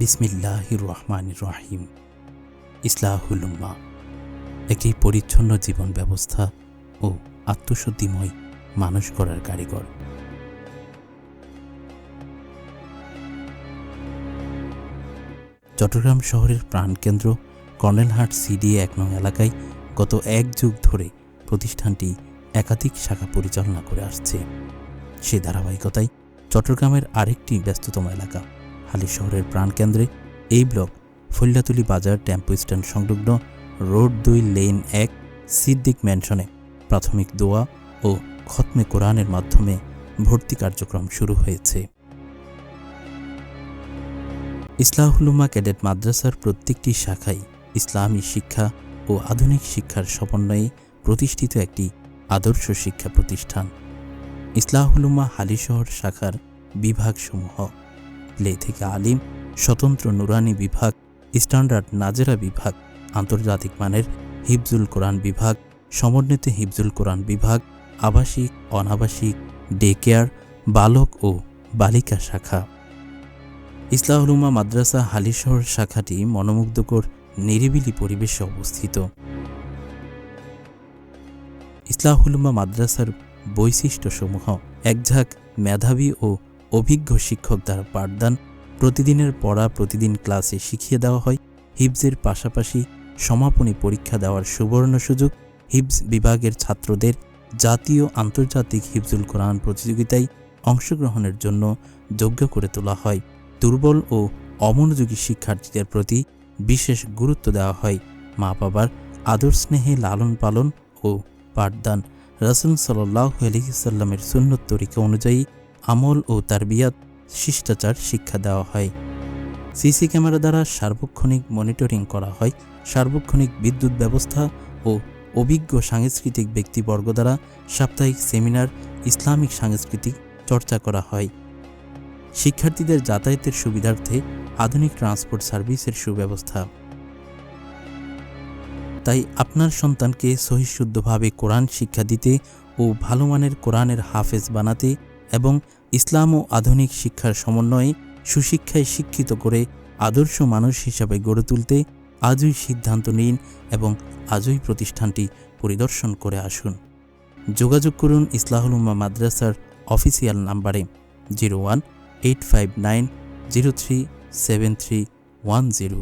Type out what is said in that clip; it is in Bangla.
বিসমিল্লাহির রহমানির রহিম। ইসলাহুল উম্মাহ একটি পরিচ্ছন্ন জীবন ব্যবস্থা ও আত্মশুদ্ধিময় মানুষ গড়ার কারিগর। চট্টগ্রাম শহরের প্রাণকেন্দ্র কর্নেলহাট সিডিএ ১ নং এলাকায় গত ১ যুগ ধরে প্রতিষ্ঠানটি একাধিক শাখা পরিচালনা করে আসছে। সে ধারাবাহিকতায় চট্টগ্রামের আরেকটি ব্যস্ততম এলাকা হালিশহরের প্রাণকেন্দ্রে এই ব্লক ফৈল্লাতুলি বাজার টেম্পো স্ট্যান্ড সংলগ্ন রোড ২ লেন ১ সিদ্দিক ম্যানশনে প্রাথমিক দোয়া ও খতমে কোরআনের মাধ্যমে ভর্তি কার্যক্রম শুরু হয়েছে। ইসলাহুল উম্মাহ ক্যাডেট মাদ্রাসার প্রত্যেকটি শাখায় ইসলামী শিক্ষা ও আধুনিক শিক্ষার সমন্বয়ে প্রতিষ্ঠিত একটি আদর্শ শিক্ষা প্রতিষ্ঠান। ইসলাহুল উম্মাহ হালিশহর শাখার বিভাগসমূহ প্লে থেকে আলিম, স্বতন্ত্র নুরানি বিভাগ, স্ট্যান্ডার্ড নাজেরা বিভাগ, আন্তর্জাতিক মানের হিফজুল কোরআন বিভাগ, সমন্বিত হিফজুল কোরআন বিভাগ, আবাসিক, অনাবাসিক, ডে কেয়ার, বালক ও বালিকা শাখা। ইসলাহুল উম্মাহ মাদ্রাসা হালিশহর শাখাটি মনোমুগ্ধকর নিরিবিলি পরিবেশে অবস্থিত। ইসলাহুল উম্মাহ মাদ্রাসার বৈশিষ্ট্যসমূহ: একঝাঁক মেধাবী ও অভিজ্ঞ শিক্ষক দ্বারা পাঠদান, প্রতিদিনের পড়া প্রতিদিন ক্লাসে শিখিয়ে দেওয়া হয়, হিফজের পাশাপাশি সমাপনী পরীক্ষা দেওয়ার সুবর্ণ সুযোগ, হিফজ বিভাগের ছাত্রদের জাতীয় আন্তর্জাতিক হিফজুল কোরআন প্রতিযোগিতায় অংশগ্রহণের জন্য যোগ্য করে তোলা হয়, দুর্বল ও অমনোযোগী শিক্ষার্থীদের প্রতি বিশেষ গুরুত্ব দেওয়া হয়, মা বাবার আদর স্নেহে লালন পালন ও পাঠদান, রাসূল সাল্লাল্লাহু আলাইহি ওয়াসাল্লামের সুন্নত তরিকা অনুযায়ী আমল ও তারবিয়াত শিষ্টাচার শিক্ষা দেওয়া হয়। সিসি ক্যামেরা দ্বারা সার্বক্ষণিক মনিটরিং করা হয়, সার্বক্ষণিক বিদ্যুৎ ব্যবস্থা ও অভিজ্ঞ সাংস্কৃতিক ব্যক্তিবর্গ দ্বারা সাপ্তাহিক সেমিনার, ইসলামিক সাংস্কৃতিক চর্চা করা হয়। শিক্ষার্থীদের যাতায়াতের সুবিধার্থে আধুনিক ট্রান্সপোর্ট সার্ভিসের সুব্যবস্থা। তাই আপনার সন্তানকে সহিশুদ্ধভাবে কোরআন শিক্ষা দিতে ও ভালো মানের কোরআনের হাফেজ বানাতে এবং ইসলাম ও আধুনিক শিক্ষার সমন্বয়ে সুশিক্ষায় শিক্ষিত করে আদর্শ মানুষ হিসাবে গড়ে তুলতে আজই সিদ্ধান্ত নিন এবং আজই প্রতিষ্ঠানটি পরিদর্শন করে আসুন। যোগাযোগ করুন ইসলাহুল উম্মাহ মাদ্রাসার অফিসিয়াল নাম্বারে 01-859-037310।